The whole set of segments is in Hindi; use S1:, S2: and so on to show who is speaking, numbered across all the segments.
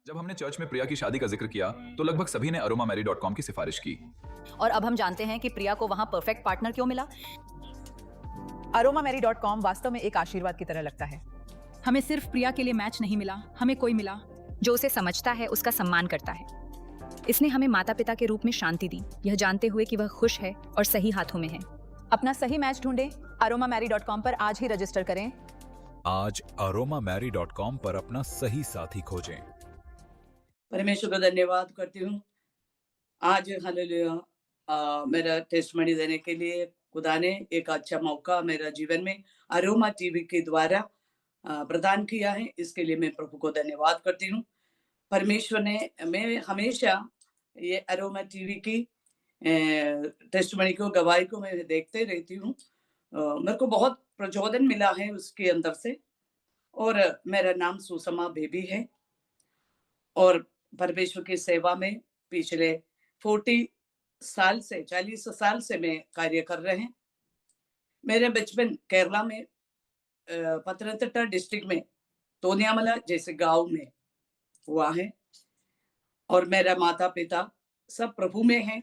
S1: जब हमने चर्च में प्रिया की शादी का जिक्र किया तो लगभग सभी ने aromamary.com की सिफारिश की।
S2: और अब हम जानते हैं कि प्रिया को वहां परफेक्ट पार्टनर क्यों मिला।
S3: aromamary.com वास्तव में एक आशीर्वाद की तरह लगता है।
S4: हमें सिर्फ प्रिया के लिए मैच नहीं मिला, हमें कोई मिला
S2: जो उसे समझता है, उसका सम्मान करता है। इसने हमें माता पिता के रूप में शांति दी, यह जानते हुए कि वह खुश है और सही हाथों में है।
S3: अपना सही मैच ढूंढें। aromamary.com पर आज ही रजिस्टर करें।
S5: आज aromamary.com पर अपना सही साथी खोजें।
S6: परमेश्वर को धन्यवाद करती हूँ। आज हालेलुया मेरा टेस्टमनी देने के लिए खुदा ने एक अच्छा मौका मेरा जीवन में अरोमा टीवी के द्वारा प्रदान किया है। इसके लिए मैं प्रभु को धन्यवाद करती हूँ। परमेश्वर ने मैं हमेशा ये अरोमा टीवी की टेस्टमनी को, गवाही को मैं देखते रहती हूँ। मेरे को बहुत प्रचोदन मिला है उसके अंदर से। और मेरा नाम सुषमा बेबी है और परमेश्वर की सेवा में पिछले 40 साल से मैं कार्य कर रहे हैं। मेरे बचपन केरला में पतनमतिट्टा डिस्ट्रिक्ट में तोनियामला जैसे गांव में हुआ है। और मेरा माता पिता सब प्रभु में हैं,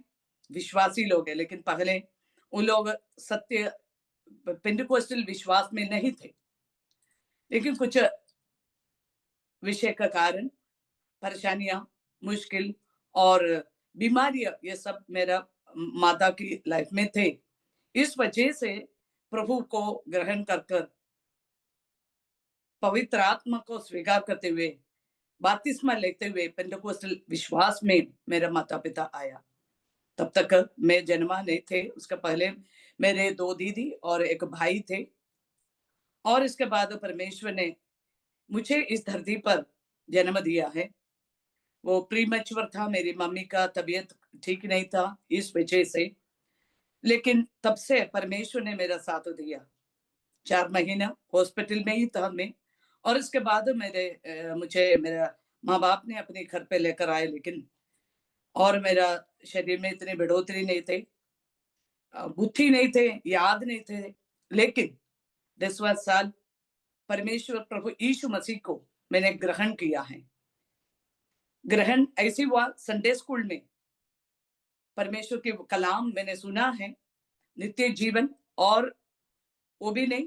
S6: विश्वासी लोग हैं, लेकिन पहले उन लोग सत्य पेंटिकोस्टल विश्वास में नहीं थे। लेकिन कुछ विषय का कारण, परेशानियां, मुश्किल और बीमारियां, ये सब मेरा माता की लाइफ में थे। इस वजह से प्रभु को ग्रहण कर पवित्र आत्मा को स्वीकार करते हुए, बपतिस्मा लेते हुए पेंटिकोस्टल विश्वास में मेरा माता पिता आया। तब तक मैं जन्मा नहीं थे। उसके पहले मेरे 2 दीदी और एक भाई थे। और इसके बाद परमेश्वर ने मुझे इस धरती पर जन्म दिया है। वो प्रीमैच्योर था, मेरी मम्मी का तबीयत ठीक नहीं था इस वजह से। लेकिन तब से परमेश्वर ने मेरा साथ दिया। 4 महीना हॉस्पिटल में ही था मैं। और इसके बाद मुझे मेरा माँ बाप ने अपने घर पे लेकर आए। लेकिन और मेरा शरीर में इतने बढ़ोतरी नहीं थे, बुद्धि नहीं थे, याद नहीं थे। लेकिन 10वां साल परमेश्वर प्रभु यीशु मसीह को मैंने ग्रहण किया है। ग्रहण ऐसे हुआ, संडे स्कूल में परमेश्वर के कलाम मैंने सुना है, नित्य जीवन। और वो भी नहीं,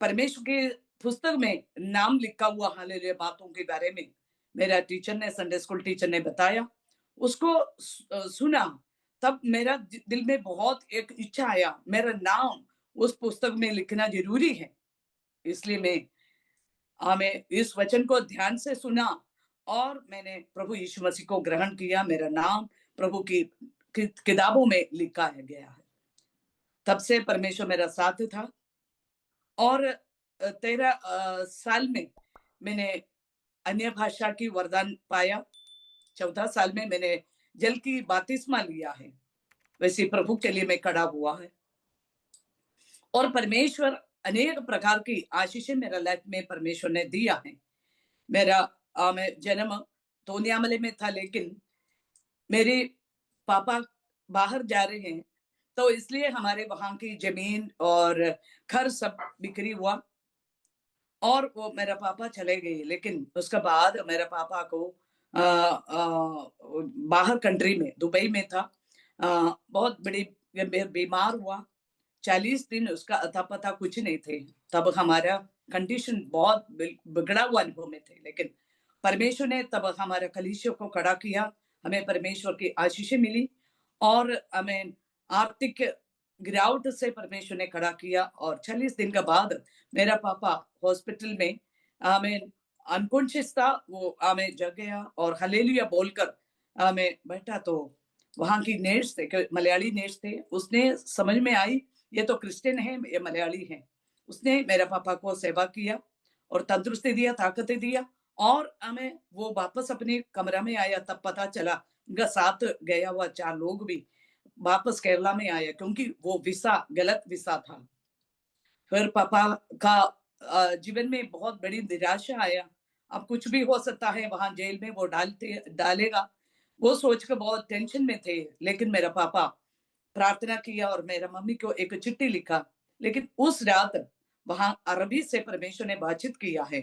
S6: परमेश्वर के पुस्तक में नाम लिखा हुआ हालेलुया बातों के बारे में मेरा टीचर ने, संडे स्कूल टीचर ने बताया। उसको सुना, तब मेरा दिल में बहुत एक इच्छा आया, मेरा नाम उस पुस्तक में लिखना जरूरी है। इसलिए मैं इस वचन को ध्यान से सुना और मैंने प्रभु यीशु मसीह को ग्रहण किया। मेरा नाम प्रभु की किताबों में लिखा गया है। तब से परमेश्वर मेरा साथ था। और 13 साल में मैंने अन्य भाषा की वरदान पाया। 14 साल में मैंने जल की बपतिस्मा लिया है। वैसे प्रभु के लिए मैं खड़ा हुआ है। और परमेश्वर अनेक प्रकार की आशीषें मेरा लाइफ में परमेश्वर ने दिया है। मेरा जन्म तोनियामले में था, लेकिन मेरे पापा बाहर जा रहे हैं, तो इसलिए हमारे वहां की जमीन और घर सब बिक्री हुआ और वो मेरा पापा चले गए। लेकिन उसके बाद मेरा पापा को बाहर कंट्री में, दुबई में था, बहुत बड़ी बीमार हुआ। 40 दिन उसका अता पता कुछ नहीं थे। तब हमारा कंडीशन बहुत बिगड़ा हुआ अनुभव में थे। लेकिन परमेश्वर ने तब हमारे कलीसिया को खड़ा किया, हमें परमेश्वर की आशीषें मिली और हमें आर्थिक गिरावट से परमेश्वर ने खड़ा किया। और 40 दिन के बाद मेरा पापा हॉस्पिटल में हमें अनकॉन्शियस था, वो हमें जग गया और हालेलुया बोलकर हमें बैठा। तो वहां की नर्स थे, मलयाली नर्स थे, उसने समझ में आई ये तो क्रिश्चियन है, ये मलयाली है। उसने मेरे पापा को सेवा किया और तंदुरुस्ती दिया, ताकत दिया और हमें वो वापस अपने कमरा में आया। तब पता चला उनका साथ गया हुआ 4 लोग भी वापस केरला में आया, क्योंकि वो वीसा गलत वीसा था। फिर पापा का जीवन में बहुत बड़ी निराशा आया। अब कुछ भी हो सकता है, वहां जेल में वो डालेगा, वो सोच के बहुत टेंशन में थे। लेकिन मेरा पापा प्रार्थना किया और मेरा मम्मी को एक चिट्ठी लिखा। लेकिन उस रात वहां अरबी से परमेश्वर ने बातचीत किया है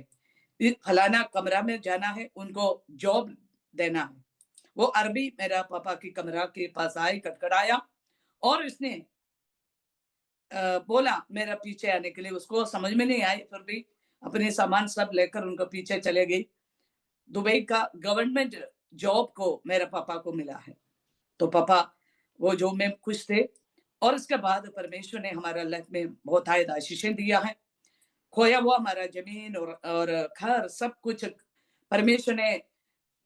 S6: फलाना कमरा में जाना है, उनको जॉब देना है। वो अरबी मेरा पापा की कमरा के पास आई, खटखटाया और उसने बोला मेरा पीछे आने के लिए। उसको समझ में नहीं आई, फिर भी अपने सामान सब लेकर उनको पीछे चले गई। दुबई का गवर्नमेंट जॉब को मेरे पापा को मिला है, तो पापा वो जॉब में खुश थे। और उसके बाद परमेश्वर ने हमारा लाइफ में बहुत आयत आशीषें दिया है। खोया हुआ हमारा जमीन और घर सब कुछ परमेश्वर ने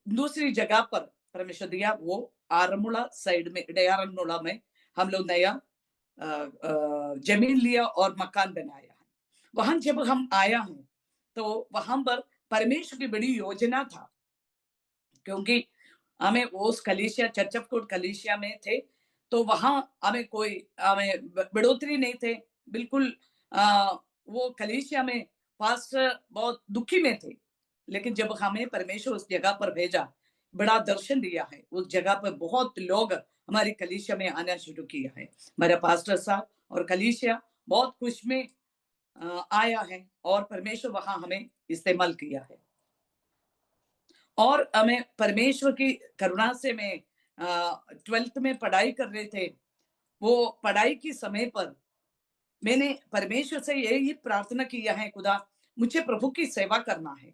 S6: दूसरी जगह पर परमेश्वर दिया। वो आरमुला साइड में, इडयारमुला में हम लोग नया जमीन लिया और मकान बनाया है। वहां जब हम आया हैं तो वहां पर परमेश्वर की बड़ी योजना था, क्योंकि हमें उस कलीसिया, चर्च ऑफ गॉड कलीसिया में थे, तो वहां हमें बढ़ोतरी नहीं थे बिल्कुल। वो कलीसिया में पास्टर बहुत दुखी में थे, लेकिन जब हमें परमेश्वर उस जगह पर भेजा, बड़ा दर्शन दिया है, उस जगह पर बहुत लोग हमारी कलीसिया में आना शुरू किया है। मेरा पास्टर साहब और कलीसिया बहुत खुश में आया है और परमेश्वर वहां हमें इस्तेमाल किया है। और हमें परमेश्वर की करुणा से मैं 12th में पढ़ाई कर रहे थे। वो पढ़ाई के समय पर मैंने परमेश्वर से यही प्रार्थना किया है, खुदा मुझे प्रभु की सेवा करना है।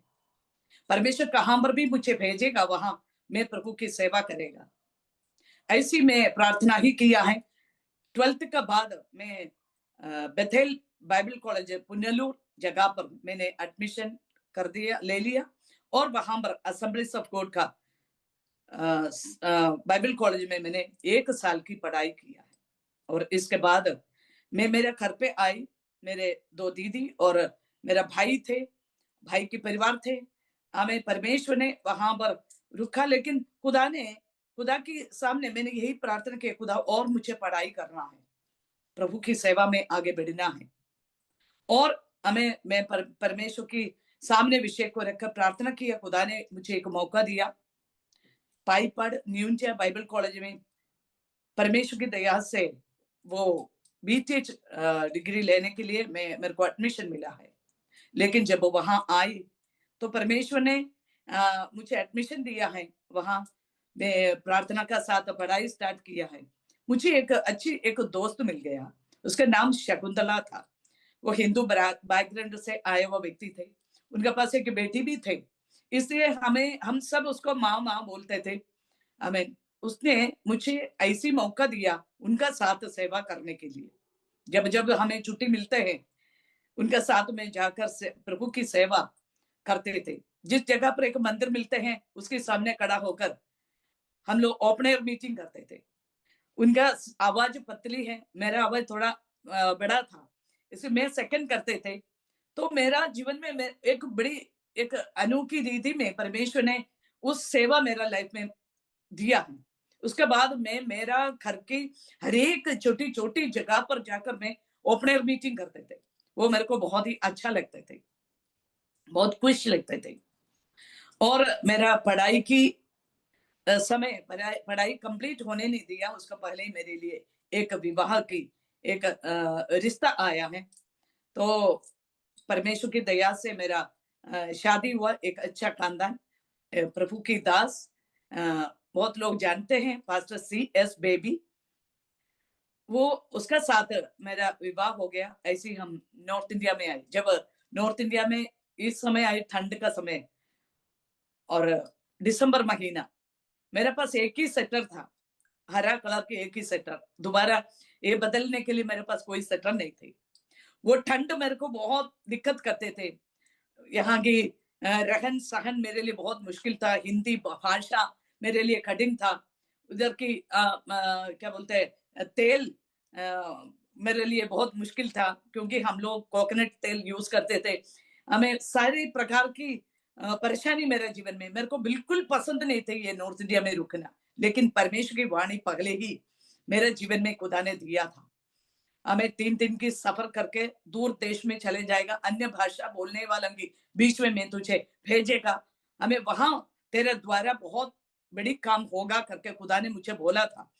S6: परमेश्वर कहां पर भी मुझे भेजेगा वहां मैं प्रभु की सेवा करेगा, ऐसी मैं प्रार्थना ही किया है। 12th का बाद मैं बेथेल बाइबल कॉलेज पुनलूर जगह पर मैंने एडमिशन कर दिया, ले लिया, और वहां पर असेंबलीज ऑफ गॉड का बाइबल कॉलेज में मैंने 1 साल की पढ़ाई किया है। और इसके बाद मैं मेरे घर पे आई, मेरे 2 दीदी और मेरा भाई थे, भाई के परिवार थे। हमें परमेश्वर ने वहां पर रुका, लेकिन खुदा के सामने मैंने यही प्रार्थना की, खुदा और मुझे पढ़ाई करना है, प्रभु की सेवा में आगे बढ़ना है। और मैं परमेश्वर की सामने विषय को रखकर प्रार्थना किया। खुदा ने मुझे एक मौका दिया, पाईपड़ न्यूनजा बाइबल कॉलेज में परमेश्वर की दया से वो बीटीएच डिग्री लेने के लिए मेरे को एडमिशन मिला है। लेकिन जब वहां आई तो परमेश्वर ने मुझे एडमिशन दिया है। वहां मैं प्रार्थना का साथ पढ़ाई स्टार्ट किया है। मुझे एक दोस्त मिल गया, उसका नाम शकुंतला था। वो हिंदू बैकग्राउंड से आए हुए व्यक्ति थे, उनके पास एक बेटी भी थे, इसलिए हम सब उसको माँ माँ बोलते थे। हमें उसने मुझे ऐसी मौका दिया उनका साथ सेवा करने के लिए। जब जब हमें छुट्टी मिलते हैं उनका साथ में जाकर प्रभु की सेवा करते थे। जिस जगह पर एक मंदिर मिलते हैं उसके सामने खड़ा होकर हम लोग ओपन एयर मीटिंग करते थे। उनका आवाज पतली है, मेरा आवाज थोड़ा बड़ा था, इसलिए मैं सेकंड करते थे। तो मेरा जीवन में एक अनोखी रीति में परमेश्वर ने उस सेवा मेरा लाइफ में दिया है। उसके बाद मेरा घर की हर एक छोटी छोटी जगह पर जाकर मैं ओपन एयर मीटिंग करते थे। वो मेरे को बहुत ही अच्छा लगते थे, बहुत खुश लगते थे। और मेरा पढ़ाई की समय पढ़ाई कंप्लीट होने नहीं दिया, उसका पहले ही मेरे लिए एक विवाह की एक रिश्ता आया है। तो परमेश्वर की दया से मेरा शादी हुआ, एक अच्छा खानदान, प्रभु की दास, बहुत लोग जानते हैं पास्टर CS बेबी, वो उसका साथ मेरा विवाह हो गया। ऐसे ही हम नॉर्थ इंडिया में आए। जब नॉर्थ इंडिया में इस समय आए, ठंड का समय और दिसंबर महीना, मेरे पास एक ही स्वेटर था, हरा कलर की एक ही स्वेटर, दोबारा ये बदलने के लिए मेरे पास कोई स्वेटर नहीं थी। वो ठंड मेरे को बहुत दिक्कत करते थे। यहाँ की रहन सहन मेरे लिए बहुत मुश्किल था, हिंदी भाषा मेरे लिए कठिन था, उधर की क्या बोलते हैं तेल मेरे लिए बहुत मुश्किल था, क्योंकि हम लोग कोकोनट तेल यूज करते थे। हमें सारी प्रकार की परेशानी मेरे जीवन में, मेरे को बिल्कुल पसंद नहीं थी ये नॉर्थ इंडिया में रुकना। लेकिन परमेश्वर की वाणी पहले ही मेरे जीवन में खुदा ने दिया था। हमें 3 दिन की सफर करके दूर देश में चले जाएगा, अन्य भाषा बोलने वालों की बीच में मैं तुझे भेजेगा, हमें वहां तेरे द्वारा बहुत बड़ी काम होगा करके खुदा ने मुझे बोला था।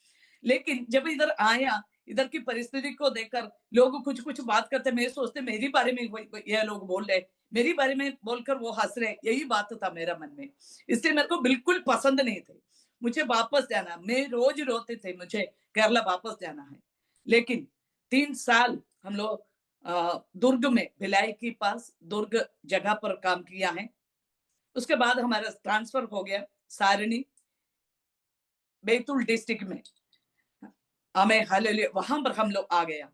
S6: लेकिन जब इधर आया, इधर की परिस्थिति को देखकर लोग कुछ कुछ बात करते, मैं सोचते मेरी बारे में ये लोग बोल रहे, मेरी बारे में बोलकर वो हंस रहे, यही बात था मेरा मन में। इसलिए मेरे को बिल्कुल पसंद नहीं थे, मुझे वापस जाना, मैं रोज रोते थे मुझे केरला वापस जाना है। लेकिन 3 साल हम लोग दुर्ग में, भिलाई के पास दुर्ग जगह पर काम किया है। उसके बाद हमारा ट्रांसफर हो गया सारणी, बैतूल डिस्ट्रिक्ट में। हमें हालेलुया वहां पर हम लोग आ गया,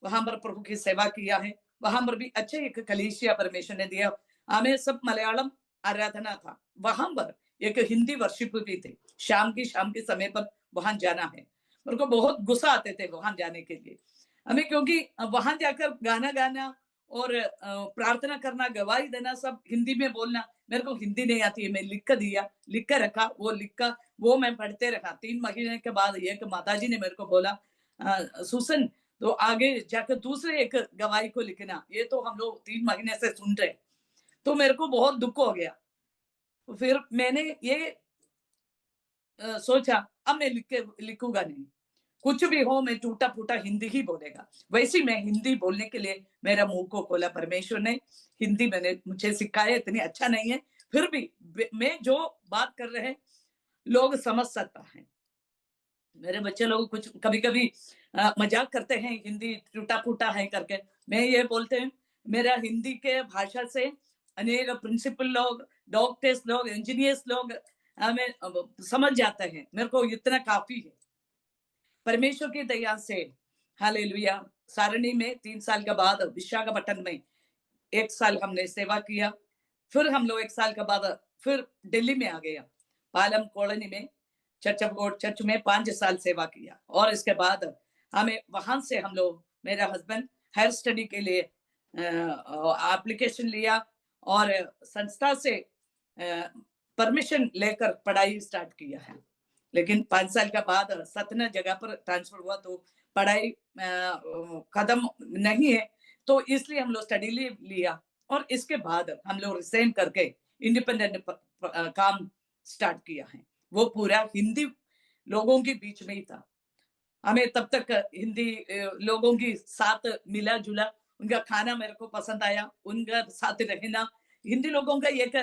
S6: वहां पर प्रभु की सेवा किया है। वहां पर भी अच्छे एक कलीसिया परमेश्वर ने दिया। हमें सब मलयालम आराधना था, वहां पर एक हिंदी वर्शिप भी थे। शाम के समय पर वहां जाना है। मेरे को बहुत गुस्सा आते थे वहां जाने के लिए हमें, क्योंकि वहां जाकर गाना गाना और प्रार्थना करना, गवाही देना, सब हिंदी में बोलना, मेरे को हिंदी नहीं आती है। मैं लिख कर रखा, वो मैं पढ़ते रखा। 3 महीने के बाद एक माताजी ने मेरे को बोला, सुसन तो आगे जाकर दूसरे एक गवाही को लिखना, ये तो हम लोग 3 महीने से सुन रहे। तो मेरे को बहुत दुख हो गया। फिर मैंने ये सोचा अब मैं लिखूंगा नहीं, कुछ भी हो मैं टूटा फूटा हिंदी ही बोलेगा। वैसे मैं हिंदी बोलने के लिए मेरा मुंह को खोला परमेश्वर ने। हिंदी मैंने मुझे सिखाया, इतनी अच्छा नहीं है, फिर भी मैं जो बात कर रहे हैं लोग समझ सकता है। मेरे बच्चे लोग कुछ कभी कभी मजाक करते हैं, हिंदी टूटा फूटा है करके। मैं ये बोलते हैं मेरा हिंदी के भाषा से अनेक प्रिंसिपल लोग, डॉक्टर्स लोग, इंजीनियर्स लोग हमें समझ जाते हैं। मेरे को इतना काफी है परमेश्वर की दया से। हालेलुया। सारणी में 3 साल के बाद विशाखापट्टनम में 1 साल हमने सेवा किया। फिर हम लोग 1 साल के बाद फिर दिल्ली में आ गया, पालम कॉलोनी में चर्च ऑफ गॉड चर्च में 5 साल सेवा किया। और इसके बाद हमें वहां से हम लोग, मेरा हस्बैंड हायर स्टडी के लिए एप्लीकेशन लिया और संस्था से परमिशन लेकर पढ़ाई स्टार्ट किया है। लेकिन 5 साल के बाद सतना जगह पर ट्रांसफर हुआ, तो पढ़ाई खत्म नहीं है, तो इसलिए हम लोग स्टडी लीव लिया। और इसके बाद हम लोग रिजाइन करके इंडिपेंडेंट काम स्टार्ट किया है। वो पूरा हिंदी लोगों के बीच में ही था। हमें तब तक हिंदी लोगों के साथ मिला जुला, उनका खाना मेरे को पसंद आया, उनका साथ रहना। हिंदी लोगों का एक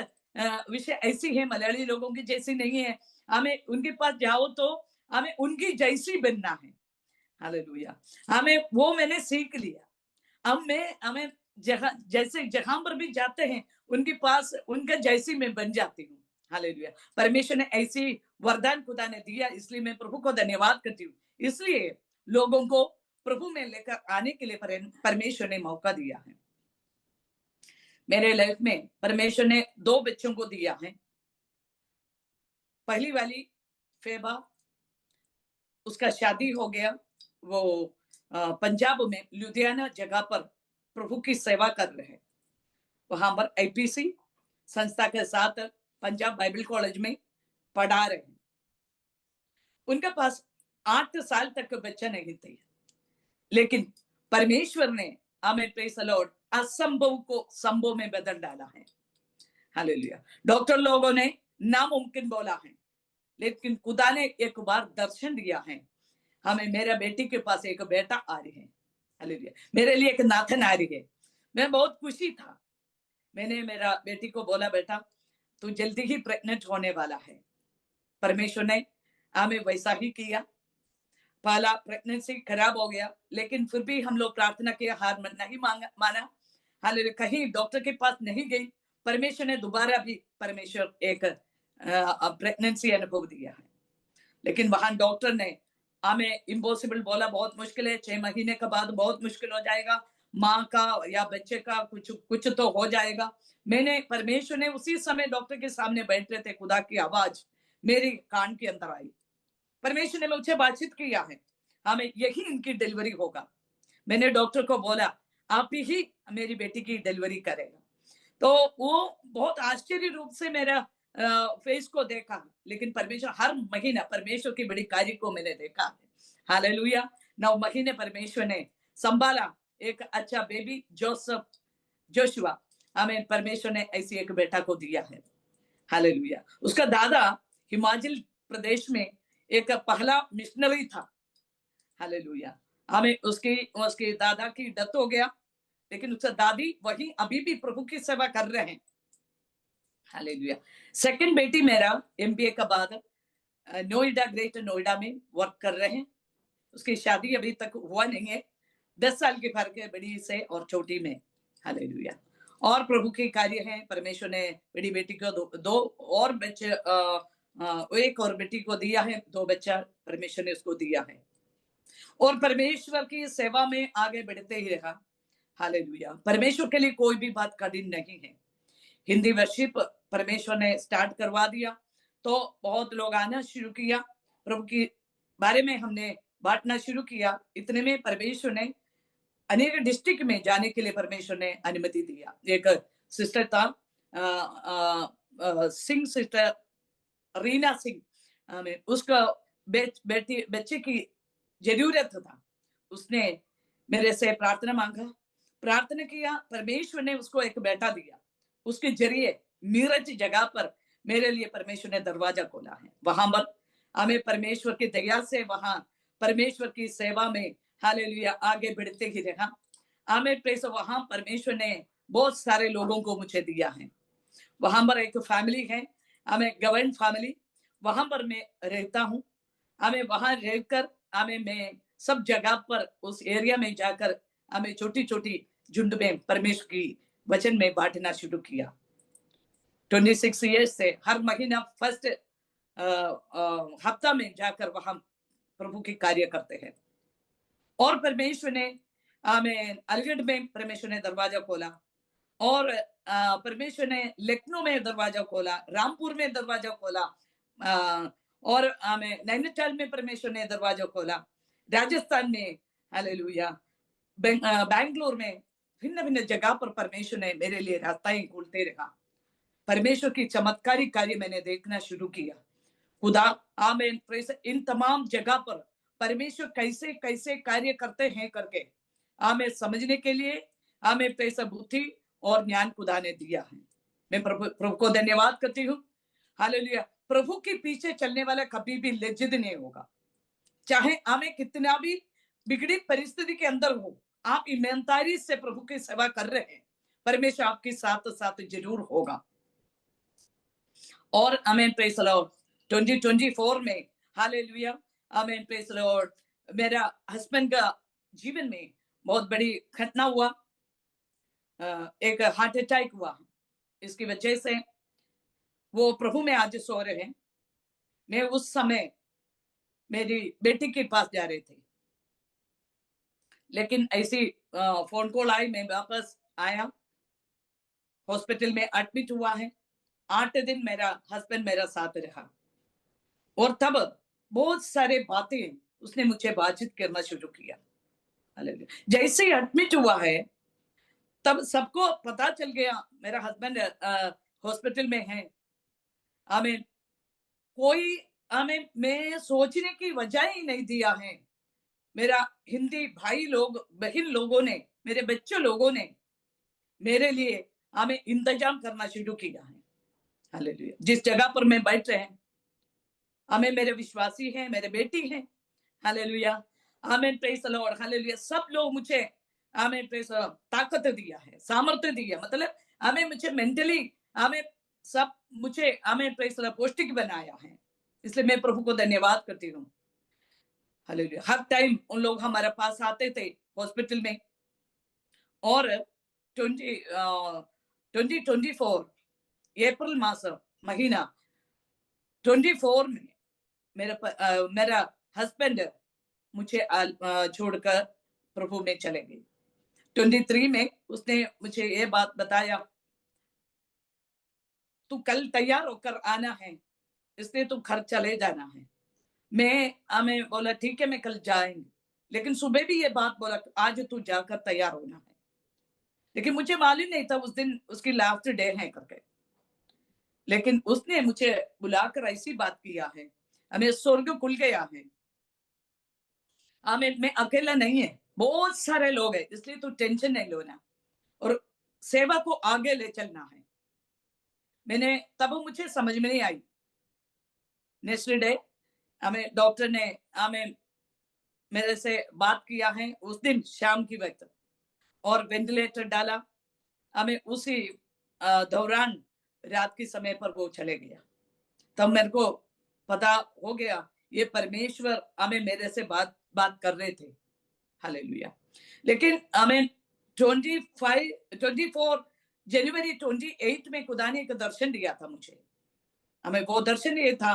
S6: विषय ऐसी है, मलयाली लोगों की जैसी नहीं है। हमें उनके पास जाओ तो हमें उनकी जैसी बनना है। हालेलुया। वो मैंने सीख लिया। अब हमें जहां पर भी जाते हैं उनके पास उनका जैसी मैं बन जाती हूँ। हालेलुया। परमेश्वर ने ऐसी वरदान खुदा ने दिया, इसलिए मैं प्रभु को धन्यवाद करती हूँ। इसलिए लोगों को प्रभु में लेकर आने के लिए परमेश्वर ने मौका दिया है। मेरे लाइफ में परमेश्वर ने 2 बच्चों को दिया है। पहली वाली फेबा, उसका शादी हो गया, वो पंजाब में लुधियाना जगह पर प्रभु की सेवा कर रहे हैं। वहां पर आईपीसी संस्था के साथ पंजाब बाइबल कॉलेज में पढ़ा रहे हैं। उनके पास 8 साल तक बच्चा नहीं थे, लेकिन परमेश्वर ने हमें प्रेज़ द लॉर्ड असंभव को संभव में बदल डाला है। हालेलुया। डॉक्टर लोगों ने नामुमकिन बोला है, लेकिन खुदा ने एक बार दर्शन दिया है हमें। मेरा बेटी के पास एक बेटा आ रही है। हालेलुया। मेरे लिए एक नाथन आ रही है। मैं बहुत खुशी था। मैंने मेरा बेटी को बोला, बेटा तू जल्दी ही प्रेग्नेंट होने वाला है। परमेश्वर ने हमें वैसा ही किया। पहला प्रेगनेंसी खराब हो गया, लेकिन फिर भी हम लोग प्रार्थना किया, हार नहीं माना। हालेलुया। कहीं डॉक्टर के पास नहीं गई। परमेश्वर ने दोबारा भी परमेश्वर एक प्रेगनेंसी अनुभव दिया है। लेकिन वहां डॉक्टर ने हमें इम्पॉसिबल बोला, बहुत मुश्किल है, 6 महीने के बाद बहुत मुश्किल हो जाएगा, माँ का या बच्चे का कुछ तो हो जाएगा। मैंने परमेश्वर ने उसी समय डॉक्टर के सामने बैठ रहे थे, खुदा की आवाज मेरी कान के अंदर आई। परमेश्वर ने मुझसे बातचीत किया है, हमें यही इनकी डिलीवरी होगा। मैंने डॉक्टर को बोला, आप ही मेरी बेटी की डिलीवरी करेगा। तो वो बहुत आश्चर्य रूप से मेरा फेस को देखा। लेकिन परमेश्वर हर महीना परमेश्वर की बड़ी कार्य को मैंने देखा है। हालेलुया। 9 महीने परमेश्वर ने संभाला, एक अच्छा बेबी जोशुआ हमें परमेश्वर ने ऐसी एक बेटा को दिया है। हालेलुया। उसका दादा हिमाचल प्रदेश में एक पहला मिशनरी था। हालेलुया। हमें उसकी उसके दादा की डेथ हो गया, लेकिन उसका दादी वही अभी भी प्रभु की सेवा कर रहे हैं। हालेलुया। सेकंड बेटी मेरा एमबीए का बाद नोएडा, ग्रेटर नोएडा में वर्क कर रहे हैं। उसकी शादी अभी तक हुआ नहीं है। 10 साल की फर्क है बड़ी से और छोटी में। हालेलुया। और प्रभु के कार्य हैं। परमेश्वर ने बड़ी बेटी को दो और बच्चे, एक और बेटी को दिया है, 2 बच्चा परमेश्वर ने उसको दिया है, और परमेश्वर की सेवा में आगे बढ़ते ही रहा। हालेलुया। परमेश्वर के लिए कोई भी बात कठिन नहीं है। हिंदी वर्शिप परमेश्वर ने स्टार्ट करवा दिया तो बहुत लोग आना शुरू किया, प्रभु के बारे में हमने बांटना शुरू किया। इतने में परमेश्वर ने अनेक डिस्ट्रिक्ट में जाने के लिए परमेश्वर ने अनुमति दिया। एक सिस्टर था, सिंह सिस्टर रीना सिंह, उसका बेटी बच्चे की जरूरत था। उसने मेरे से प्रार्थना मांगा, प्रार्थना किया, परमेश्वर ने उसको एक बेटा दिया। उसके जरिए मीरज जगह पर मेरे लिए परमेश्वर ने दरवाजा खोला है। वहां पर हमें परमेश्वर की दया से वहां परमेश्वर की सेवा में हालेलुया आगे बढ़ते ही रहा। हमें प्रेस वहां परमेश्वर ने बहुत सारे लोगों को मुझे दिया है। वहां पर एक फैमिली है, हमें गवर्न फैमिली, वहां पर मैं रहता हूँ। हमें वहां रहकर हमें मैं सब जगह पर उस एरिया में जाकर हमें छोटी छोटी झुंड में परमेश्वर की वचन में बांटना शुरू किया। 26 ईयर्स से हर महीना फर्स्ट हफ्ता में जाकर वहां प्रभु के कार्य करते हैं। और परमेश्वर ने हमें अलीगढ़ में परमेश्वर ने दरवाजा खोला, और परमेश्वर ने लखनऊ में दरवाजा खोला, रामपुर में दरवाजा खोला, और हमें नैनीताल में परमेश्वर ने दरवाजा खोला, राजस्थान में हालेलुया, बैंगलोर में, भिन्न भिन्न जगह पर परमेश्वर ने मेरे लिए रास्ताएं खोलते रहा। परमेश्वर की चमत्कारी कार्य मैंने देखना शुरू किया। खुदा आमीन, प्रेस इन तमाम जगह पर परमेश्वर कैसे कैसे कार्य करते हैं करके हमें समझने के लिए हमें प्रेस बुद्धि और ज्ञान खुदा ने दिया है। मैं प्रभु को धन्यवाद करती हूँ। हालेलुया। प्रभु के पीछे चलने वाला कभी भी लज्जित नहीं होगा, चाहे हमें कितना भी बिगड़ी परिस्थिति के अंदर हो। आप ईमानदारी से प्रभु की सेवा कर रहे हैं, परमेश्वर आपके साथ साथ जरूर होगा। और हमें प्रेस लॉर्ड 2024 में हालेलुया, हमें प्रेस लॉर्ड, मेरा हस्बैंड का जीवन में बहुत बड़ी घटना हुआ, एक हार्ट अटैक हुआ। इसकी वजह से वो प्रभु में आज सो रहे हैं। मैं उस समय मेरी बेटी के पास जा रही थी, लेकिन ऐसी फोन कॉल आई, मैं वापस आया, हॉस्पिटल में एडमिट हुआ है। 8 दिन मेरा हस्बैंड मेरा साथ रहा, और तब बहुत सारे बातें उसने मुझे बातचीत करना शुरू किया। जैसे ही एडमिट हुआ है तब सबको पता चल गया मेरा हस्बैंड हॉस्पिटल में है। हमें कोई हमें मैं सोचने की वजह ही नहीं दिया है। मेरा हिंदी भाई लोग, बहन लोगों ने, मेरे बच्चे लोगों ने मेरे लिए हमें इंतजाम करना शुरू किया है। हालेलुया। जिस जगह पर मैं बैठ रहे हैं, हमें मेरे विश्वासी हैं, मेरे बेटी हैं, हालेलुया, आमीन, प्रेज द लॉर्ड, हालेलुया। सब लोग मुझे आमीन प्रेज ताकत दिया है, सामर्थ्य दिया, मतलब हमें मुझे मेंटली हमें सब मुझे हमें प्रेज द पौष्टिक बनाया है। इसलिए मैं प्रभु को धन्यवाद करती हूँ। हालेलुया। हर टाइम उन लोग हमारे पास आते थे हॉस्पिटल में, और 2024 अप्रैल मास महीना 24 में मेरा हस्बैंड मुझे छोड़कर प्रभु में चले गए। 23 में उसने मुझे ये बात बताया, तू कल तैयार होकर आना है, इसलिए तू घर चले जाना है। मैं हमें बोला ठीक है, मैं कल जाएंगे, लेकिन सुबह भी ये बात बोला आज तू जाकर तैयार होना है। लेकिन मुझे मालूम नहीं था उस दिन उसकी लास्ट डे है करके, लेकिन उसने मुझे बुलाकर ऐसी बात किया है, हमें स्वर्ग खुल गया है। हमें मैं अकेला नहीं है, बहुत सारे लोग हैं, इसलिए तू टेंशन नहीं लेना और सेवा को आगे ले चलना है। मैंने तब मुझे समझ में नहीं आई। नेक्स्ट डे हमें डॉक्टर ने हमें मेरे से बात किया है उस दिन शाम की वक्त, और वेंटिलेटर डाला। हमें उसी दौरान रात के समय पर वो चले गया। तब मेरे को पता हो गया ये परमेश्वर हमें मेरे से बात बात कर रहे थे। हालेलुया। लेकिन हमें 24 जनवरी 28 में खुदा ने एक दर्शन दिया था मुझे। हमें वो दर्शन ये था,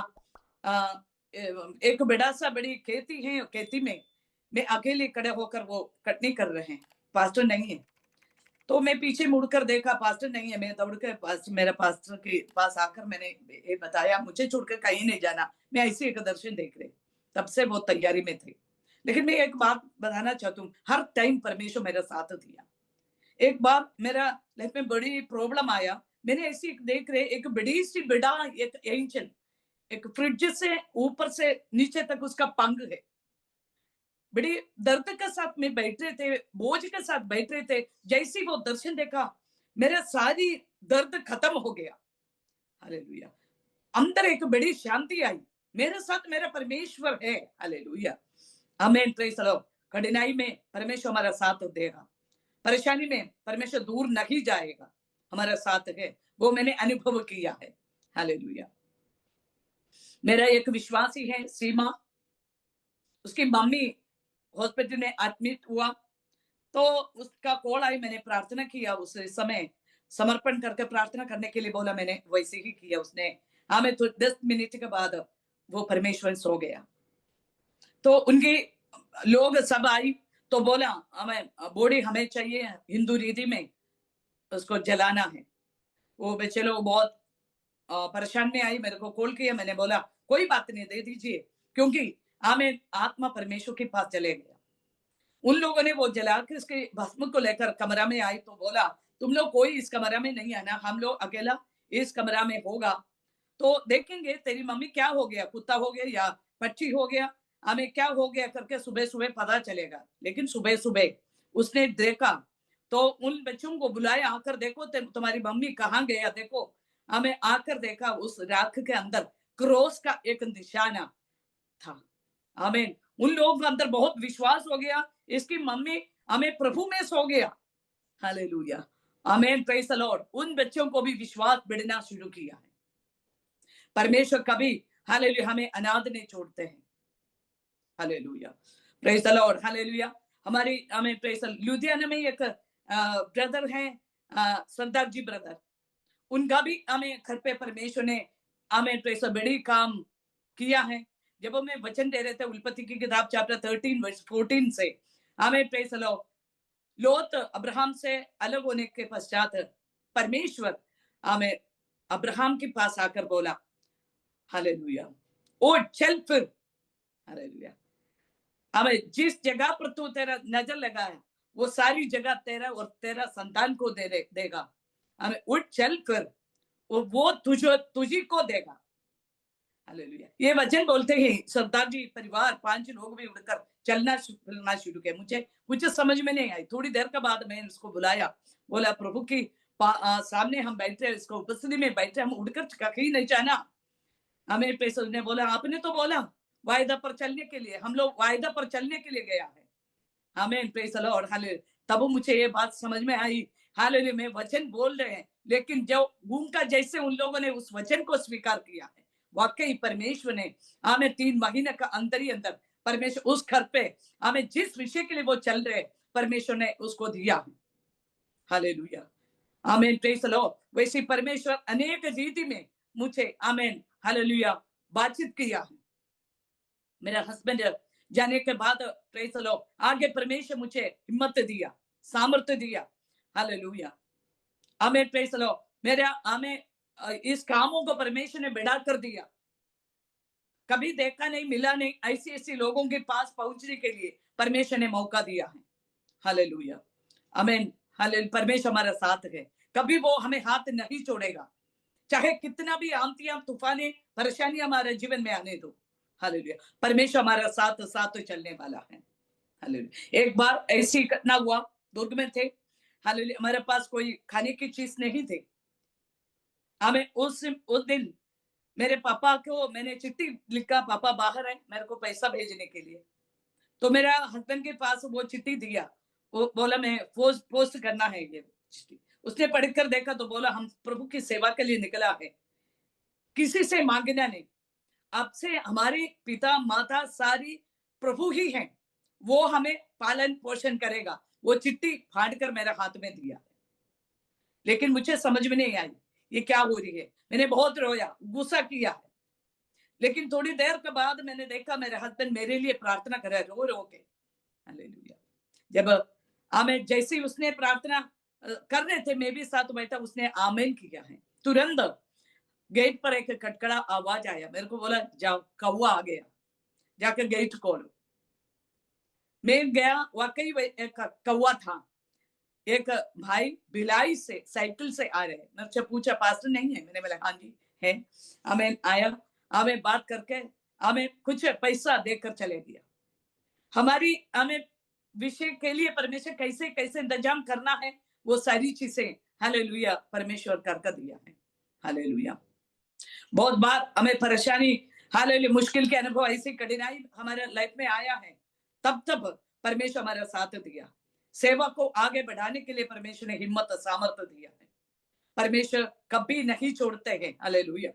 S6: एक बड़ा सा बड़ी खेती है, खेती में मैं अकेले खड़े होकर वो कटनी कर रहे हैं, पास्टर नहीं है। तो मैं पीछे मुड़कर देखा, पास्टर नहीं है। मैं दौड़ कर मेरे पास्टर के पास आकर मैंने ये बताया, मुझे छोड़कर कहीं नहीं जाना, मैं ऐसे एक दर्शन देख रहे। तब से वो तैयारी में थे। लेकिन मैं एक बात बताना चाहती हूँ, हर टाइम परमेश्वर मेरा साथ दिया। एक बार मेरा लाइफ में बड़ी प्रॉब्लम आया, मैंने ऐसी देख रहे एक बड़ी सी बड़ा एक एंजल, एक फ्रिज से ऊपर से नीचे तक उसका पंख है। बड़ी दर्द के साथ में बैठ रहे थे, बोझ के साथ बैठ रहे थे। जैसे ही वो दर्शन देखा, मेरा सारी दर्द खत्म हो गया। हालेलुया। अंदर एक बड़ी शांति आई, मेरे साथ मेरा परमेश्वर है। हालेलुया। आमीन, प्रेज़ द लॉर्ड। कठिनाई में परमेश्वर हमारा साथ देगा, परेशानी में परमेश्वर दूर नहीं जाएगा, हमारा साथ है। वो मैंने अनुभव किया है। हालेलुया। मेरा एक विश्वासी है सीमा, उसकी मम्मी हॉस्पिटल में एडमिट हुआ, तो उसका कॉल आई, मैंने प्रार्थना किया। उस समय समर्पण करके प्रार्थना करने के लिए बोला, मैंने वैसे ही किया। उसने हमें तो 10 मिनट के बाद वो परमेश्वर सो गया। तो उनके लोग सब आई, तो बोला हमें बॉडी हमें चाहिए, हिंदू रीति में उसको जलाना है। वो बच्चे लोग बहुत परेशान में आई, मेरे को कॉल किया। मैंने बोला कोई बात नहीं, दे दीजिए, क्योंकि हमें आत्मा परमेश्वर के पास चले गया। उन लोगों ने वो जला के उसके भस्म को लेकर कमरा में आई, तो बोला तुम लोग कोई इस कमरा में नहीं आना, हम लोग अकेला इस कमरा में होगा, तो देखेंगे तेरी मम्मी क्या हो गया, कुत्ता हो गया या पक्षी हो गया, हमें क्या हो गया करके सुबह सुबह पता चलेगा। लेकिन सुबह सुबह उसने देखा, तो उन बच्चों को बुलाया, आकर देखो तुम्हारी मम्मी कहाँ गया, देखो। हमें आकर देखा, उस राख के अंदर क्रॉस का एक निशाना था। आमीन। उन लोगों के अंदर बहुत विश्वास हो गया, इसकी मम्मी हमें प्रभु में सो गया। हालेलुया। आमीन, प्रेज़ द लॉर्ड। उन बच्चों को भी विश्वास बढ़ना शुरू किया है। परमेश्वर कभी हालेलुया हमें अनाथ नहीं छोड़ते हैं। Hallelujah, praise the Lord. Hallelujah. हमारी हमें प्रेज़ लुधियाना में एक ब्रदर है, सरदार जी ब्रदर, उनका भी हमें घर पे परमेश्वर ने हमें प्रेज़ बड़ी काम किया है। जब हमें वचन दे रहे थे उल्पत्ति की किताब चैप्टर 13 वर्स 14 से, हमें प्रेज़ द लॉर्ड, लोत अब्राहम से अलग होने के पश्चात परमेश्वर हमें अब्राहम के पास आकर बोला, हालेलुया, ओ चल फिर। हालेलुया। हमें जिस जगह पर तू तेरा नजर लगाया, वो सारी जगह तेरा और तेरा संतान को देगा। हमें उठ चल फिर, वो तुझी को देगा। हालेलुया। ये वचन बोलते ही सरदार जी परिवार 5 लोग भी उड़कर चलना फिरना शुरू किया। मुझे समझ में नहीं आई। थोड़ी देर के बाद मैंने उसको बुलाया, बोला प्रभु की सामने हम बैठे, इसको उपस्थिति में बैठे, हम उड़कर कहीं नहीं जाना। हमें पैसे ने बोला, आपने तो बोला वायदा पर चलने के लिए, हम लोग वायदा पर चलने के लिए गया है। हमें प्रेज़ द लॉर्ड। हालेलुया। तब मुझे ये बात समझ में आई, हालेलुया, में वचन बोल रहे हैं, लेकिन जो उनका जैसे उन लोगों ने उस वचन को स्वीकार किया है, वाकई परमेश्वर ने हमें 3 महीने का अंदर ही अंदर परमेश्वर उस घर पे हमें जिस विषय के लिए वो चल रहे, परमेश्वर ने उसको दिया है। हालेलुया। आमीन, प्रेज़ द लॉर्ड। वैसे परमेश्वर अनेक रीति में मुझे आमीन हालेलुया बातचीत किया है। मेरा हस्बैंड जाने के बाद प्रेज़ द लॉर्ड आगे परमेश्वर मुझे हिम्मत दिया, सामर्थ्य दिया। हालेलुया। आमीन, प्रेज़ द लॉर्ड। मेरा हमें इस कामों को परमेश्वर ने बढ़ा कर दिया। कभी देखा नहीं, मिला नहीं, ऐसे लोगों के पास पहुंचने के लिए परमेश्वर ने मौका दिया है। हालेलुया। आमीन। हालेलुया। परमेश्वर हमारा साथ है, कभी वो हमें हाथ नहीं छोड़ेगा, चाहे कितना भी आंधियां तूफानें परेशानियां हमारे जीवन में आने दो। हालेलुया। परमेश्वर हमारा साथ साथ चलने वाला है। हालेलुया। एक बार ऐसी घटना हुआ, दुर्ग में थे। हालेलुया। हमारे पास कोई खाने की चीज नहीं थी। हमें उस दिन मेरे पापा को मैंने चिट्ठी लिखा, पापा बाहर है, मेरे को पैसा भेजने के लिए। तो मेरा हस्बैंड के पास वो चिट्ठी दिया, वो बोला मैं पोस्ट करना है ये चिट्ठी। उसने पढ़कर देखा तो बोला हम प्रभु की सेवा के लिए निकला है, किसी से मांगना नहीं, अब से हमारे पिता माता सारी प्रभु ही हैं, वो हमें पालन पोषण करेगा। वो चिट्ठी फाड़ कर मेरे हाथ में दिया, लेकिन मुझे समझ में नहीं आई ये क्या हो रही है। मैंने बहुत रोया, गुस्सा किया है, लेकिन थोड़ी देर के बाद मैंने देखा मेरे हस्बैंड मेरे लिए प्रार्थना कर रहे रो रो के। हालेलुया। जब आमेन, जैसे ही उसने प्रार्थना कर रहे थे, मैं भी साथ बैठा, उसने आमीन किया है। तुरंत गेट पर एक खटखड़ा आवाज आया, मेरे को बोला जाओ, कौवा आ गया, जाकर गेट खोलो। मैं गया, वाकई एक कौवा था। एक भाई भिलाई से साइकिल से आ रहे, मेरे से पूछा पास्टर नहीं है, मैंने बोला हाँ जी है। आमीन आया, आमीन बात करके आमीन कुछ पैसा देकर चले गया। हमारी आमीन विषय के लिए परमेश्वर कैसे कैसे इंतजाम करना है, वो सारी चीजें हालेलुया परमेश्वर कर दिया है। हालेलुया। बहुत बार हमें परेशानी, हालेलुया, मुश्किल के अनुभव, ऐसी कठिनाई हमारे लाइफ में आया है, तब परमेश्वर हमारा साथ दिया। सेवा को आगे बढ़ाने के लिए परमेश्वर ने हिम्मत सामर्थ्य दिया है। परमेश्वर कभी नहीं छोड़ते हैं। हालेलुया।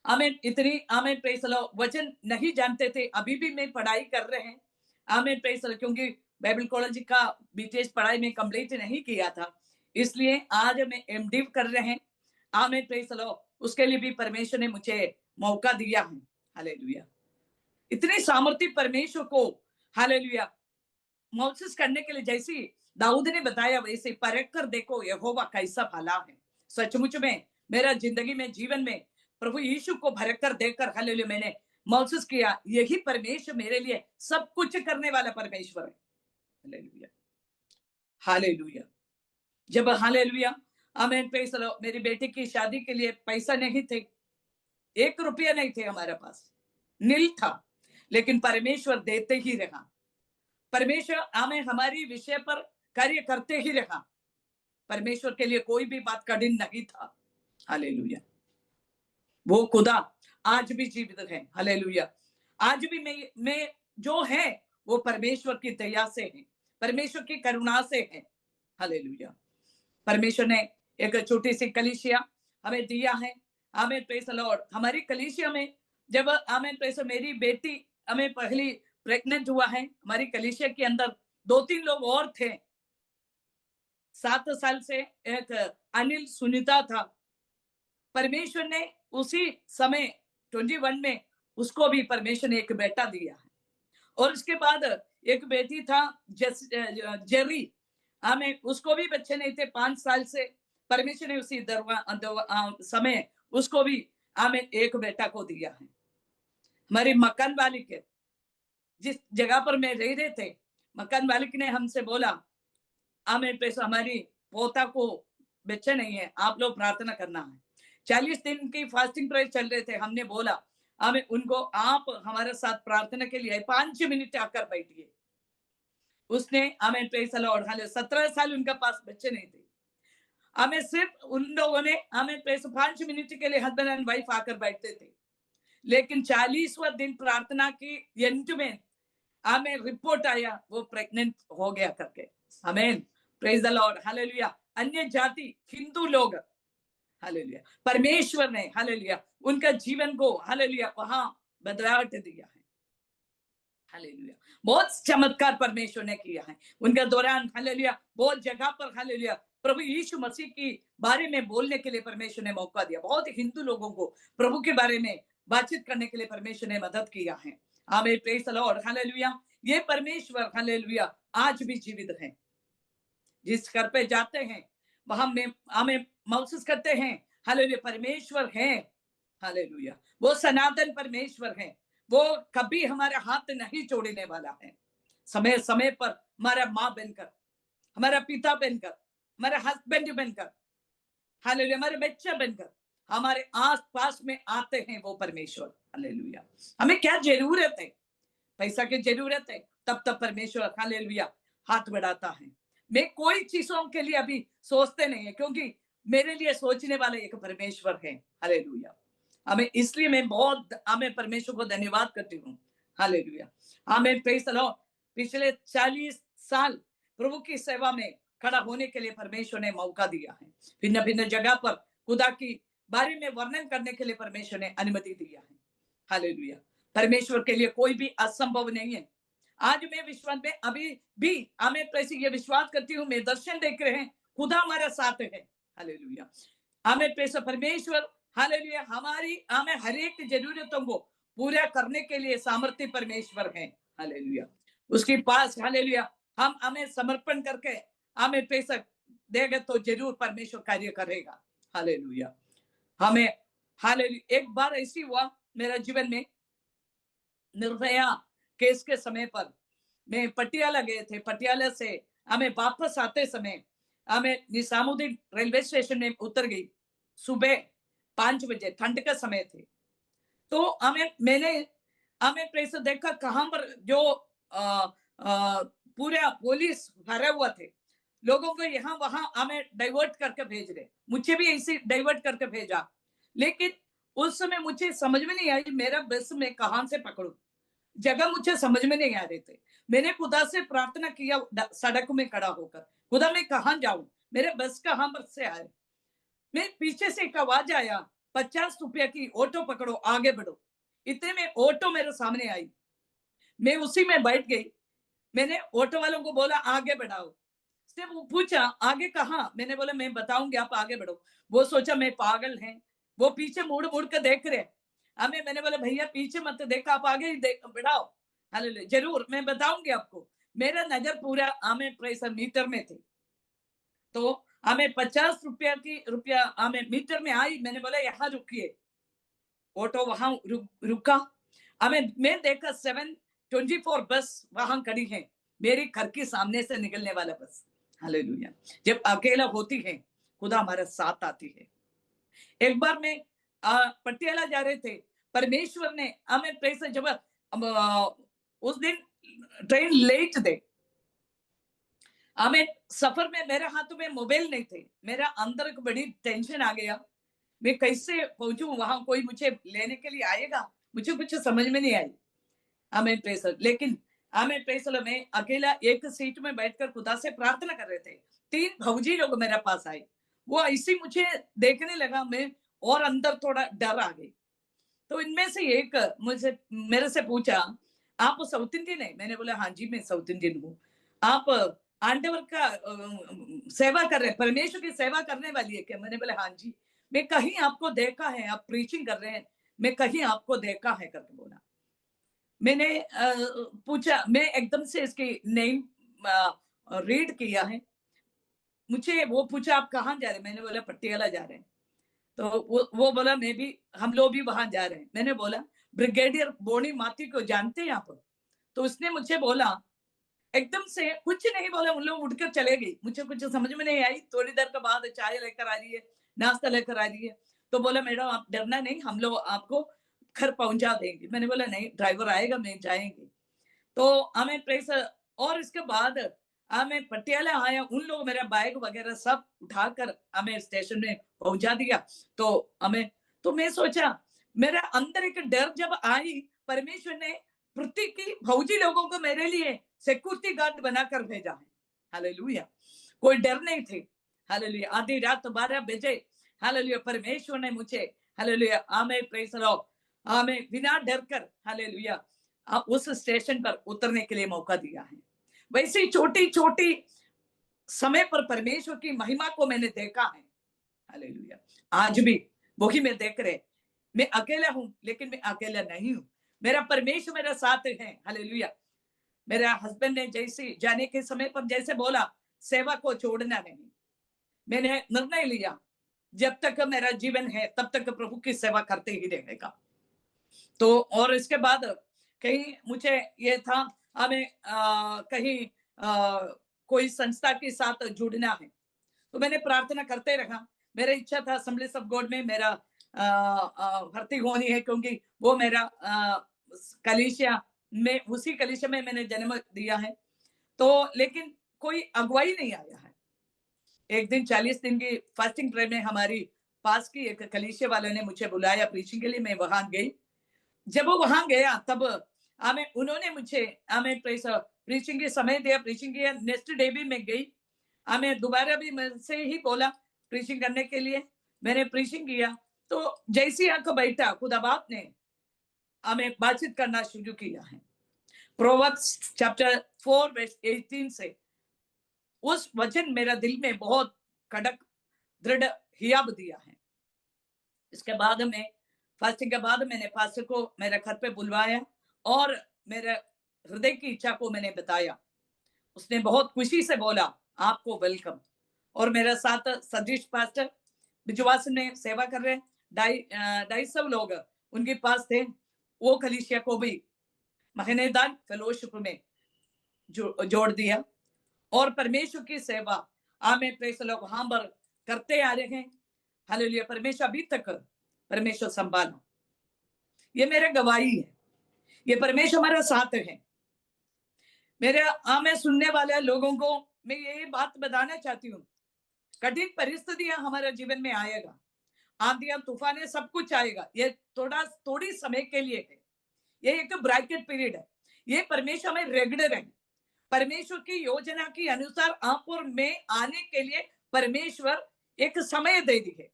S6: आमीन। इतनी आमीन प्रेज़ द लॉर्ड, वचन नहीं जानते थे, अभी भी मैं पढ़ाई कर रहे हैं। आमीन प्रेज़ द लॉर्ड, क्योंकि बाइबल कॉलेज का बीटीएस पढ़ाई में कंप्लीट नहीं किया था, इसलिए आज मैं एमडी कर रहे हैं। आमीन प्रेज़ द लॉर्ड, उसके लिए भी परमेश्वर ने मुझे मौका दिया है। हालेलुया। इतनी सामर्थ्य परमेश्वर को हालेलुया मोसेस करने के लिए, जैसी दाऊद ने बताया वैसे परख कर देखो यहोवा कैसा भला है। सचमुच में मेरा जिंदगी में जीवन में प्रभु यीशु को भरक कर देखकर हालेलुया मैंने महसूस किया, यही परमेश्वर मेरे लिए सब कुछ करने वाला परमेश्वर है। हालेलुया। हालेलुया। जब हालेलुया आमीन प्रेज़ द लॉर्ड, मेरी बेटी की शादी के लिए पैसा नहीं थे, 1 रुपया नहीं थे हमारे पास, नील था, लेकिन परमेश्वर देते ही रहा। परमेश्वर आमीन हमारी विषय पर कार्य करते ही रहा। परमेश्वर के लिए कोई भी बात कठिन नहीं था। हालेलुया। वो खुदा आज भी जीवित है। हालेलुया। आज भी मैं जो है वो परमेश्वर की दया से है, परमेश्वर की करुणा से है। हालेलुया। परमेश्वर ने एक छोटी सी कलीसिया हमें दिया है। आमीन प्रेज़ द लॉर्ड। हमारी कलीसिया में जब आमीन प्रेज़, मेरी बेटी हमें पहली प्रेग्नेंट हुआ है, हमारी कलीसिया के अंदर 2-3 लोग और थे। 7 साल से एक अनिल सुनीता था। परमेश्वर ने उसी समय 21 में उसको भी परमेश्वर ने एक बेटा दिया है। और उसके बाद एक बेटी था जेरी, हमें उसको भी बच्चे नहीं थे 5 साल से। परमेश्वर ने उसी समय उसको भी हमें एक बेटा को दिया है। हमारी मकान मालिक के जिस जगह पर मैं रह रहे थे, मकान मालिक ने हमसे बोला हमें पैसा, हमारी पोता को बच्चे नहीं है, आप लोग प्रार्थना करना है। 40 दिन की फास्टिंग प्रेयर चल रहे थे। हमने बोला हमें उनको, आप हमारे साथ प्रार्थना के लिए 5 मिनट आकर बैठिए। उसने हमें पैसा लौट, 17 साल उनके पास बच्चे नहीं थे। हमें सिर्फ उन लोगों ने हमें पैसा 5 मिनट के लिए हस्बैंड एंड वाइफ आकर बैठते थे, लेकिन 40वां दिन प्रार्थना की एंड में हमें रिपोर्ट आया वो प्रेग्नेंट हो गया करके। आमीन प्रेज द लॉर्ड। हालेलुया। अन्य जाति हिंदू लोग, हालेलुया, परमेश्वर ने हालेलुया उनका जीवन को हालेलुया वहां बदलाव दिया है। हालेलुया। बहुत चमत्कार परमेश्वर ने किया है उनके दौरान। हालेलुया। बहुत जगह पर हालेलुया प्रभु यीशु मसीह की बारे में बोलने के लिए परमेश्वर ने मौका दिया। बहुत हिंदू लोगों को प्रभु के बारे में बातचीत करने के लिए परमेश्वर ने मदद किया है। आमीन प्रेज द लॉर्ड। हालेलुया। ये परमेश्वर हालेलुया आज भी जीवित है। जिस घर पे जाते हैं वहां में हमें महसूस करते हैं हालेलुया परमेश्वर है। हालेलुया। वो सनातन परमेश्वर है, वो कभी हमारे हाथ नहीं छोड़ने वाला है। समय समय पर हमारा माँ बनकर, हमारा पिता बनकर, हमारा हस्बैंड बनकर, हालेलुया हमारे बच्चे बनकर हमारे आस पास में आते हैं वो परमेश्वर। हालेलुया। हमें क्या जरूरत है? पैसा की जरूरत है, तब परमेश्वर हालेलुया हाथ बढ़ाता है। मैं कोई चीजों के लिए अभी सोचते नहीं है, क्योंकि मेरे लिए सोचने वाला एक परमेश्वर है। हालेलुया। हमें इसलिए मैं बहुत हमें परमेश्वर को धन्यवाद करती हूँ। Hallelujah, amen, praise the Lord. पिछले 40 साल प्रभु की सेवा में खड़ा होने के लिए परमेश्वर ने मौका दिया है। भिन्न भिन्न जगह पर खुदा की बारे में वर्णन करने के लिए परमेश्वर ने अनुमति दिया है। हालेलुया, परमेश्वर के लिए कोई भी असंभव नहीं है। आज मैं विश्वास में अभी भी आमेन, प्रेज, ये विश्वास करती हूँ, मैं दर्शन देख रहे हैं, खुदा हमारा साथ है। हालेलुया, आमेन, प्रेज, परमेश्वर, हालेलुया, हमारी हमें हर एक जरूरतों को पूरा करने के लिए सामर्थ्य परमेश्वर है। हालेलुया, उसके पास, हालेलुया, हम हमें समर्पण करके हमें पैसा देगा तो जरूर परमेश्वर कार्य करेगा। हालेलुया, हमें, हालेलुया, एक बार ऐसी हुआ मेरा जीवन में, निर्भया केस के समय पर मैं पटियाला गए थे। पटियाला से हमें वापस आते समय हमें निजामुद्दीन रेलवे स्टेशन में उतर गई। सुबह 5 बजे, ठंड का समय थे। तो मैंने प्रेस देखा कहां पर जो पूरा पुलिस भरा हुआ थे, लोगों को यहाँ वहां हमें डाइवर्ट करके भेज रहे। मुझे भी ऐसे डाइवर्ट करके भेजा, लेकिन उस समय मुझे समझ में नहीं आई मेरा बस में कहां से पकड़ू, जगह मुझे समझ में नहीं आ रहे थे। मैंने खुदा से प्रार्थना किया सड़क में खड़ा होकर, खुदा मैं कहां जाऊं, मेरे बस कहां पर से आए। मैं पीछे से एक आवाज आया, 50 रुपया की ऑटो पकड़ो, आगे बढ़ो। इतने में ऑटो मेरे सामने आई, मैं उसी में बैठ गई। मैंने ऑटो वालों को बोला आगे बढ़ाओ। से वो पूछा आगे कहाँ, मैंने बोला मैं बताऊंगी, आप आगे बढ़ो। वो सोचा मैं पागल है, वो पीछे मुड़ मुड़ कर देख रहे हमें। मैंने बोला भैया पीछे मत देखा, आप आगे ही बढ़ाओ। हालेलुया, जरूर मैं बताऊंगी आपको। मेरा नजर पूरा हमें प्रेशर मीटर में थे, तो हमें 50 रुपया हमें मीटर में आई। मैंने बोला यहाँ रुकिए, ऑटो वहां रुका। मैं देखा 724 बस वहां खड़ी है, मेरे घर के सामने से निकलने वाला बस। हालेलुया, जब अकेला होती है खुदा हमारे साथ आती है। एक बार मैं पटियाला जा रहे थे, परमेश्वर ने हमें प्रेस, जब उस दिन ट्रेन लेट थे, हमें सफर में मेरे हाथों में मोबाइल नहीं थे। मेरा अंदर एक बड़ी टेंशन आ गया, मैं कैसे पहुंचूं वहां, कोई मुझे लेने के लिए आएगा, मुझे कुछ समझ में नहीं आई। हमें प्रेसर, लेकिन हमें प्रेसर में अकेला एक सीट में बैठकर खुदा से प्रार्थना कर रहे थे। 3 भौजी लोग मेरे पास आए, वो ऐसे मुझे देखने लगा, मैं और अंदर थोड़ा डर आ गई। तो इनमें से एक मुझे मेरे से पूछा आप साउथ इंडियन है? मैंने बोला हाँ जी मैं साउथ इंडियन हूँ। आप आंडवर का सेवा कर रहे हैं, परमेश्वर की सेवा करने वाली है क्या? मैंने बोला हाँ जी, मैं कहीं आपको देखा है, आप प्रीचिंग कर रहे हैं, मैं कहीं आपको देखा है करके बोला। मैंने पूछा, मैं एकदम से इसकी नेम रीड किया है। मुझे वो पूछा आप कहाँ जा रहे हैं? मैंने बोला पटियाला जा रहे हैं। तो वो बोला मैं भी, हम लोग भी वहां जा रहे हैं। मैंने बोला ब्रिगेडियर बोनी माथी को जानते हैं आप? तो उसने मुझे बोला, एकदम से कुछ नहीं बोला, उन लोग उठकर चले गई। मुझे कुछ समझ में नहीं आई। थोड़ी देर के बाद चाय लेकर आ रही है, नाश्ता लेकर आ रही है। तो बोला मैडम आप डरना नहीं, हम लोग आपको घर पहुंचा देंगे। मैंने बोला नहीं, ड्राइवर आएगा, मैं जाएंगे। तो हमें प्रेस, और इसके बाद हमें पटियाला आया, उन लोग मेरा बैग वगैरह सब उठाकर हमें स्टेशन में पहुंचा दिया। तो मैं सोचा, मेरा अंदर एक डर जब आई, परमेश्वर ने प्रत्येक फौजी लोगों को मेरे लिए सिक्योरिटी गार्ड बनाकर भेजा है। हालेलुया, कोई डर नहीं थे। हालेलुया, आधी रात 12 बजे हालेलुया परमेश्वर ने मुझे हालेलुया आमें प्रेज लॉर्ड आमें बिना डर कर हालेलुया उस स्टेशन पर उतरने के लिए मौका दिया है। वैसे छोटी छोटी समय पर परमेश्वर की महिमा को मैंने देखा है। हालेलुया, आज भी वही मैं देख रहे। मैं अकेला हूं, लेकिन मैं अकेला नहीं हूं, मेरा परमेश्वर मेरा साथ है। हालेलुया, मेरा हस्बैंड ने जैसे जाने के समय पर जैसे बोला, सेवा को छोड़ना नहीं। मैंने निर्णय लिया, जब तक मेरा जीवन है तब तक प्रभु की सेवा करते ही रहेगा। तो और इसके बाद कहीं मुझे ये था, हमें कहीं कोई संस्था के साथ जुड़ना है। तो मैंने प्रार्थना करते रहा। मेरा इच्छा था असेंबलीज ऑफ गॉड में मेरा भर्ती होनी है, क्योंकि वो मेरा कलीसिया में, उसी कलीसिया में मैंने जन्म दिया है। तो लेकिन कोई अगुवाई नहीं आया है। एक दिन 40 दिन की फास्टिंग प्रेयर में हमारी पास की एक कलीसिया वाले ने मुझे बुलाया प्रीचिंग के लिए। मैं वहां गई। जब वो वहां गया तब हमें उन्होंने मुझे हमें प्रीचिंग के समय दिया, प्रीचिंग किया, नेक्स्ट डे भी मैं गई, हमें दोबारा भी मुझसे ही बोला प्रीचिंग करने के लिए, मैंने प्रीचिंग किया। तो जैसी आंख बैठा खुदा बाप ने हमें बातचीत करना शुरू किया है। प्रोवर्ब्स चैप्टर 4 वर्स 18 से उस वचन मेरा दिल में बहुत कड़क दृढ़ हियाब दिया है। इसके बाद में फास्टिंग के बाद मैंने पास्टर को मेरे घर पे बुलवाया और मेरे हृदय की इच्छा को मैंने बताया। उसने बहुत खुशी से बोला आपको वेलकम। और मेरे साथ सदृश पास्टर विश्वास में सेवा कर रहे 250 लोग उनके पास थे। वो कलीसिया को भी महीनेदार फेलोशिप में जोड़ दिया और परमेश्वर की सेवा आमेन प्रेस लोग वहां पर करते आ रहे हैं। हालेलुया। परमेश्वर अभी तक परमेश्वर संभाला, ये मेरे गवाही है, ये परमेश्वर हमारा साथ है। मेरे आमें सुनने वाले लोगों को मैं ये बात बताना चाहती हूँ, कठिन परिस्थितियां हमारे जीवन में आएगा, आंधियां तूफानें सब कुछ आएगा, ये थोड़ी समय के लिए है, ये एक ब्रैकेट पीरियड है। ये परमेश्वर में रेगुलर है। परमेश्वर की योजना के अनुसार आप और मैं आने के लिए परमेश्वर एक समय दे दी है।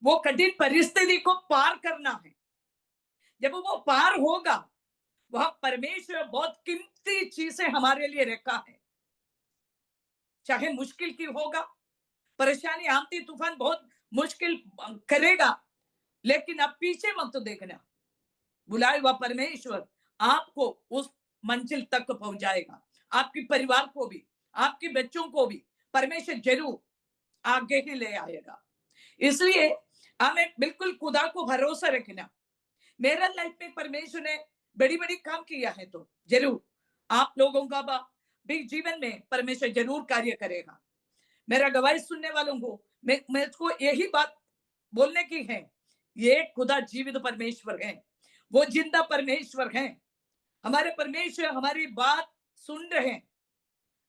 S6: वो कठिन परिस्थिति को पार करना है। जब वो पार होगा वह परमेश्वर बहुत कीमती चीजें हमारे लिए रखा है। चाहे मुश्किल की होगा, परेशानी आंधी तूफान बहुत मुश्किल करेगा, लेकिन अब पीछे मत देखना, बुलाए हुआ परमेश्वर आपको उस मंजिल तक पहुंचाएगा। आपके परिवार को भी, आपके बच्चों को भी परमेश्वर जरूर आगे ही ले आएगा। इसलिए हमें बिल्कुल खुदा को भरोसा रखना। मेरा लाइफ में परमेश्वर ने बड़ी बड़ी काम किया है, तो जरूर आप लोगों का भी जीवन में परमेश्वर जरूर कार्य करेगा। मेरा गवाही सुनने वालों को मुझको यही बात बोलने की है, ये खुदा जीवित परमेश्वर है, वो जिंदा परमेश्वर है। हमारे परमेश्वर हमारी बात सुन रहे हैं,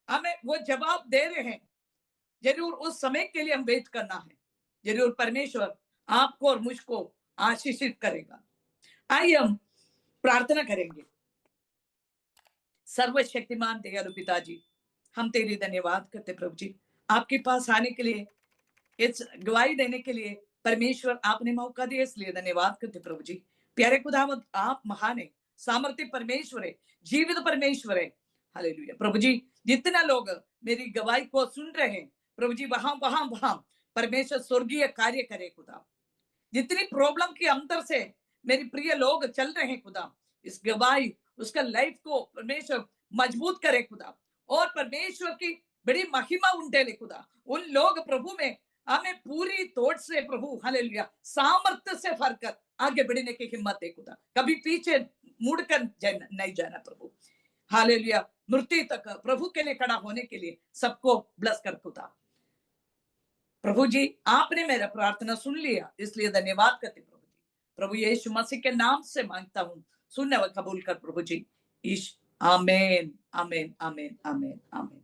S6: हमें वो जवाब दे रहे हैं। जरूर उस समय के लिए हम वेट करना है। जरूर परमेश्वर आपको और मुझको आशीषित करेगा। आइए हम प्रार्थना करेंगे। सर्वशक्तिमान दयालु पिताजी, हम तेरी धन्यवाद करते प्रभु जी, आपके पास आने के लिए, इस गवाही देने के लिए परमेश्वर आपने मौका दिया, इसलिए धन्यवाद करते प्रभु जी। प्यारे खुदावंद, आप महान है, सामर्थ्य परमेश्वर है, जीवित परमेश्वर है। हालेलुया। प्रभु जी, जितना लोग मेरी गवाही को सुन रहे हैं प्रभु जी, वहां परमेश्वर स्वर्गीय कार्य करे खुदा। जितनी प्रॉब्लम के अंदर से मेरी प्रिय लोग चल रहे हैं खुदा, इस गवाही उसका लाइफ को परमेश्वर मजबूत करे खुदा, और परमेश्वर की बड़ी महिमा उनटे खुदा। उन लोग प्रभु में हमें पूरी तोड़ से प्रभु हालेलुया सामर्थ्य से भरकर आगे बढ़ने की हिम्मत दे खुदा। कभी पीछे मुड़कर नहीं जाना प्रभु। हालेलुया। मृत्यु तक प्रभु के लिए खड़ा होने के लिए सबको ब्लेस कर खुदा। प्रभु जी, आपने मेरा प्रार्थना सुन लिया, इसलिए धन्यवाद करते प्रभु जी। प्रभु यीशु मसीह के नाम से मांगता हूँ, सुनने व कबूल कर प्रभु जी। आमीन आमीन आमीन आमीन आमीन।